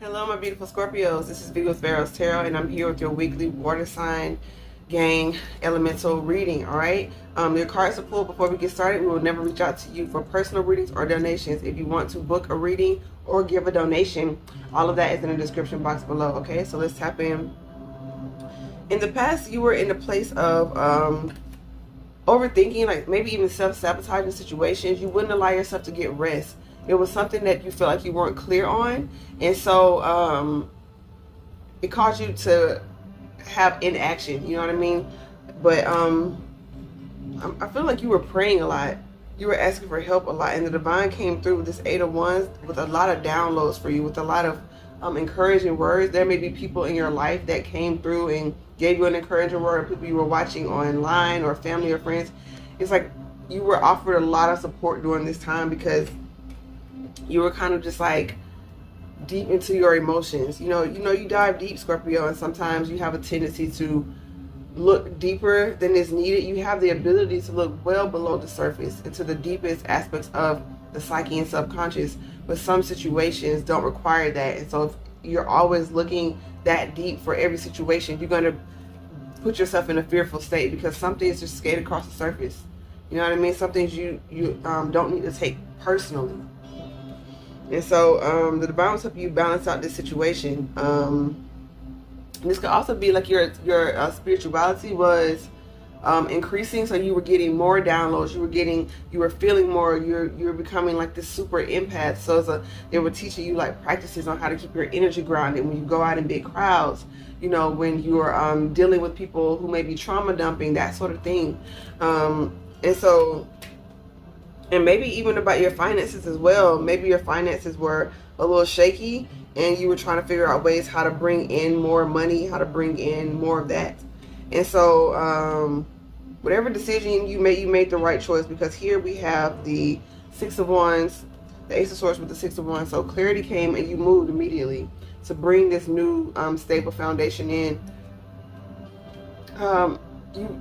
Hello, my beautiful Scorpios. This is V with PharaohsTarot, and I'm here with your weekly water sign gang elemental reading. All right. Your cards are pulled before we get started. We will never reach out to you for personal readings or donations. If you want to book a reading or give a donation, all of that is in the description box below. Okay, so let's tap in. In the past, you were in a place of overthinking, like maybe even self-sabotaging situations. You wouldn't allow yourself to get rest. It was something that you feel like you weren't clear on, and so it caused you to have inaction. You know what I mean? But I feel like you were praying a lot. You were asking for help a lot, and the divine came through with this Eight of Wands with a lot of downloads for you, with a lot of encouraging words. There may be people in your life that came through and gave you an encouraging word, people you were watching online or family or friends. It's like you were offered a lot of support during this time because you were kind of just like deep into your emotions. You know, you dive deep, Scorpio, and sometimes you have a tendency to look deeper than is needed. You have the ability to look well below the surface into the deepest aspects of the psyche and subconscious, but some situations don't require that. And so if you're always looking that deep for every situation, you're going to put yourself in a fearful state because something is just skated across the surface. You know what I mean? Some things you don't need to take personally. And so the divine will help you balance out this situation. This could also be like your spirituality was increasing, so you were getting more downloads. You were feeling more. You're becoming like this super empath. So they were teaching you like practices on how to keep your energy grounded when you go out in big crowds. You know, when you're dealing with people who may be trauma dumping, that sort of thing. And maybe even about your finances as well. Maybe your finances were a little shaky and you were trying to figure out ways how to bring in more money, how to bring in more of that. And so whatever decision you made the right choice, because here we have the Six of Wands, the Ace of Swords with the Six of Wands. So clarity came and you moved immediately to bring this new stable foundation in.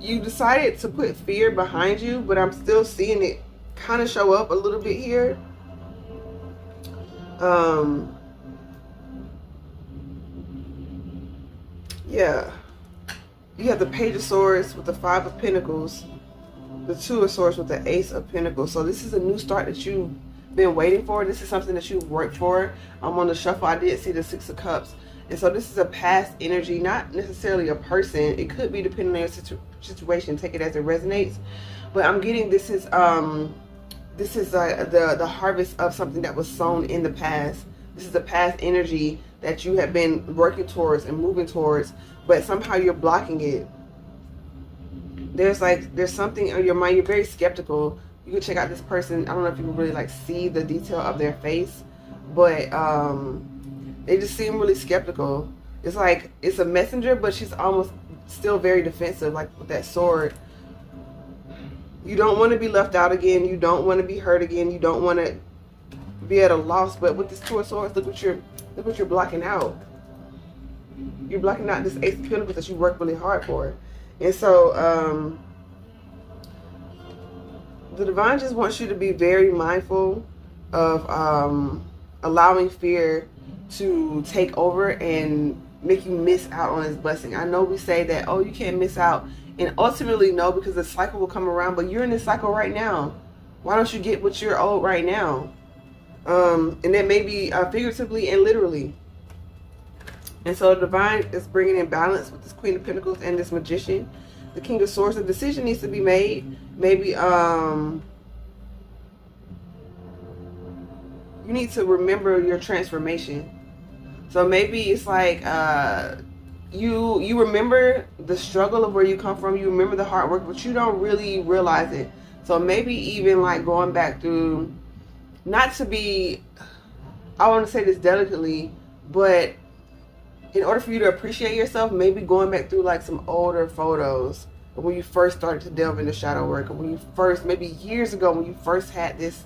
You decided to put fear behind you, but I'm still seeing it kind of show up a little bit here. Yeah, you have the Page of Swords with the Five of Pentacles, the Two of Swords with the Ace of Pentacles. So this is a new start that you've been waiting for. This is something that you've worked for. On the shuffle, I did see the Six of Cups. And so this is a past energy, not necessarily a person. It could be depending on your situation. Take it as it resonates. But I'm getting this is the harvest of something that was sown in the past. This is a past energy that you have been working towards and moving towards, but somehow you're blocking it. There's something on your mind. You're very skeptical. You can check out this person. I don't know if you can really like see the detail of their face, but they just seem really skeptical. It's like it's a messenger, but she's almost still very defensive, like with that sword. You don't want to be left out again. You don't want to be hurt again. You don't want to be at a loss. But with this Two of Swords, look what you're blocking out. You're blocking out this Ace of Pentacles that you worked really hard for. And so the divine just wants you to be very mindful of allowing fear to take over and make you miss out on his blessing. I know we say that, oh, you can't miss out. And ultimately, no, because the cycle will come around. But you're in this cycle right now. Why don't you get what you're owed right now? And that may be figuratively and literally. And so the divine is bringing in balance with this Queen of Pentacles and this Magician. The King of Swords, a decision needs to be made. Maybe you need to remember your transformation. So maybe it's like you remember the struggle of where you come from. You remember the hard work, but you don't really realize it. So maybe even like going back through, not to be, I want to say this delicately, but in order for you to appreciate yourself, maybe going back through like some older photos of when you first started to delve into shadow work, or when you first, maybe years ago, when you first had this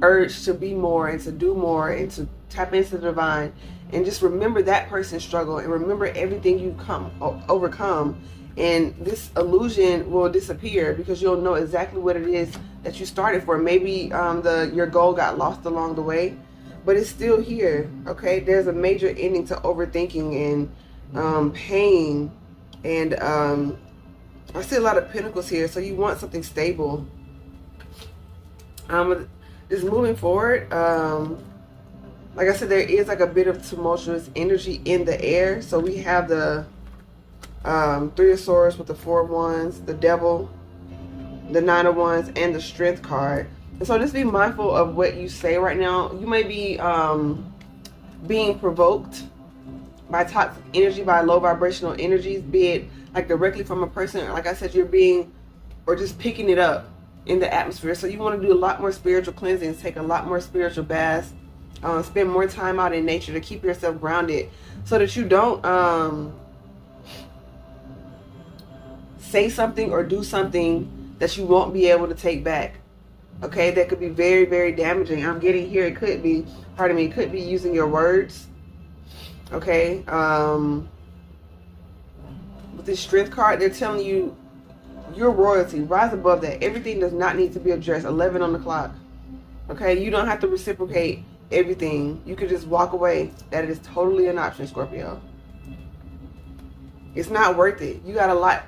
urge to be more and to do more and to tap into the divine, and just remember that person's struggle and remember everything you've overcome, and this illusion will disappear because you'll know exactly what it is that you started for. Maybe your goal got lost along the way, but it's still here. Okay, there's a major ending to overthinking and pain, and I see a lot of pentacles here, so you want something stable. Just moving forward, like I said, there is like a bit of tumultuous energy in the air. So we have the Three of Swords with the Four of Wands, the Devil, the Nine of Wands, and the Strength card. And so just be mindful of what you say right now. You may be being provoked by toxic energy, by low vibrational energies, be it like directly from a person, or like I said, you're being, or just picking it up in the atmosphere. So you want to do a lot more spiritual cleansings, take a lot more spiritual baths, spend more time out in nature to keep yourself grounded, so that you don't say something or do something that you won't be able to take back. Okay, that could be very, very damaging. I'm getting here, it could be, pardon me, it could be using your words. Okay, with this Strength card, they're telling you you're royalty. Rise above that. Everything does not need to be addressed. 11 on the clock. Okay, you don't have to reciprocate everything. You could just walk away. That is totally an option, Scorpio. It's not worth it. You got a lot.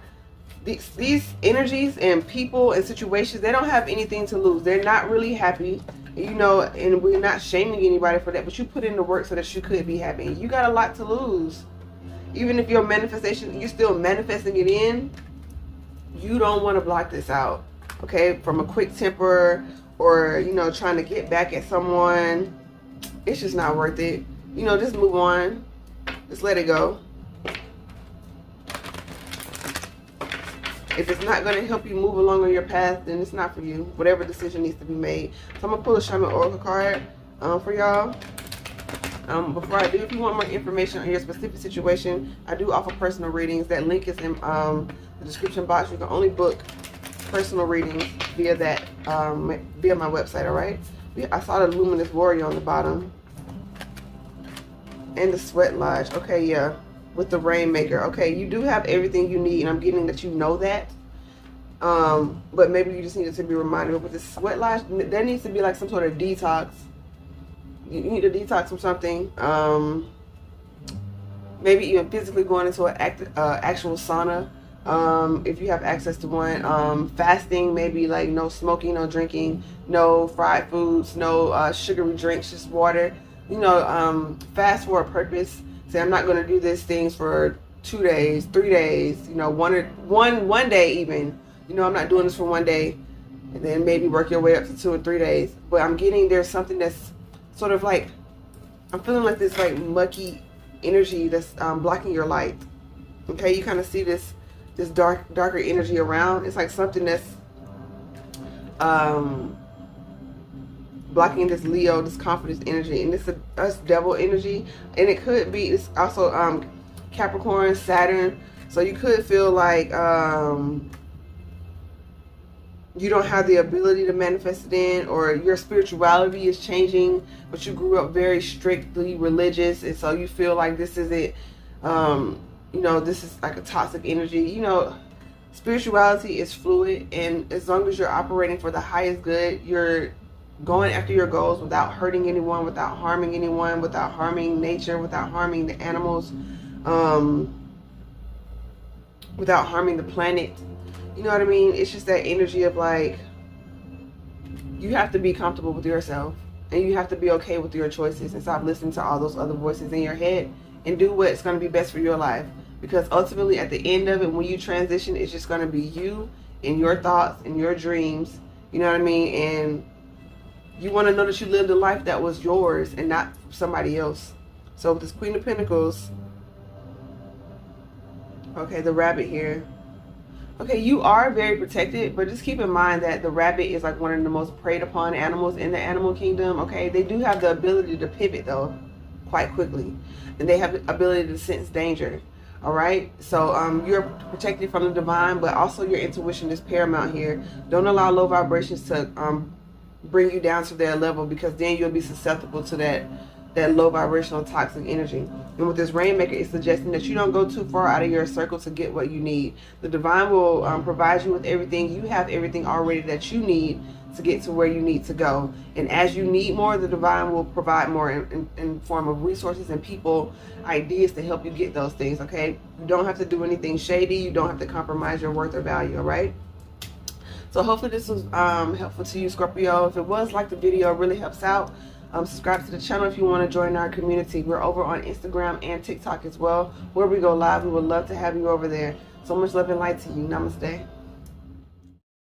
These energies and people and situations, they don't have anything to lose. They're not really happy, you know, and we're not shaming anybody for that, but you put in the work so that you could be happy. You got a lot to lose. Even if your manifestation, you're still manifesting it in, you don't want to block this out, okay, from a quick temper or, you know, trying to get back at someone. It's just not worth it. You know, just move on. Just let it go. If it's not going to help you move along on your path, then it's not for you. Whatever decision needs to be made. So I'm going to pull a Shaman Oracle card for y'all. Before I do, if you want more information on your specific situation, I do offer personal readings. That link is in the description box. You can only book personal readings via that, via my website, all right? I saw the Luminous Warrior on the bottom. And the Sweat Lodge. Okay, yeah. With the Rainmaker. Okay, you do have everything you need, and I'm getting that you know that. But maybe you just needed to be reminded. With the Sweat Lodge, there needs to be like some sort of detox. You need to detox from something. Maybe even physically going into an actual sauna. If you have access to one. Fasting, maybe like no smoking, no drinking, no fried foods, no sugary drinks, just water. You know, fast for a purpose. Say, I'm not going to do these things for 2 days, 3 days, you know, one day even. You know, I'm not doing this for 1 day, and then maybe work your way up to 2 or 3 days. But I'm getting there's something that's sort of like, I'm feeling like this like mucky energy that's blocking your light. Okay, you kind of see this darker energy around. It's like something that's blocking this Leo, this confidence energy, and this us devil energy, and it could be, it's also Capricorn, Saturn. So you could feel like you don't have the ability to manifest it in, or your spirituality is changing, but you grew up very strictly religious, and so you feel like this is it. You know, this is like a toxic energy. You know, spirituality is fluid, and as long as you're operating for the highest good, you're going after your goals without hurting anyone, without harming anyone, without harming nature, without harming the animals, without harming the planet. You know what I mean? It's just that energy of like, you have to be comfortable with yourself, and you have to be okay with your choices, and stop listening to all those other voices in your head, and do what's going to be best for your life. Because ultimately, at the end of it, when you transition, it's just going to be you and your thoughts and your dreams. You know what I mean? And you want to know that you lived a life that was yours and not somebody else. So with this Queen of Pentacles, okay, the rabbit here. Okay, you are very protected, but just keep in mind that the rabbit is like one of the most preyed upon animals in the animal kingdom. Okay, they do have the ability to pivot though quite quickly, and they have the ability to sense danger. All right, so you're protected from the divine, but also your intuition is paramount here. Don't allow low vibrations to bring you down to their level, because then you'll be susceptible to that low vibrational toxic energy. And with this Rainmaker, it's suggesting that you don't go too far out of your circle to get what you need. The divine will provide you with everything. You have everything already that you need to get to where you need to go. And as you need more, the divine will provide more in form of resources and people, ideas to help you get those things, okay? You don't have to do anything shady. You don't have to compromise your worth or value, all right? So hopefully this was helpful to you, Scorpio. If it was, like the video, it really helps out. Subscribe to the channel if you want to join our community. We're over on Instagram and TikTok as well, where we go live. We would love to have you over there. So much love and light to you. Namaste.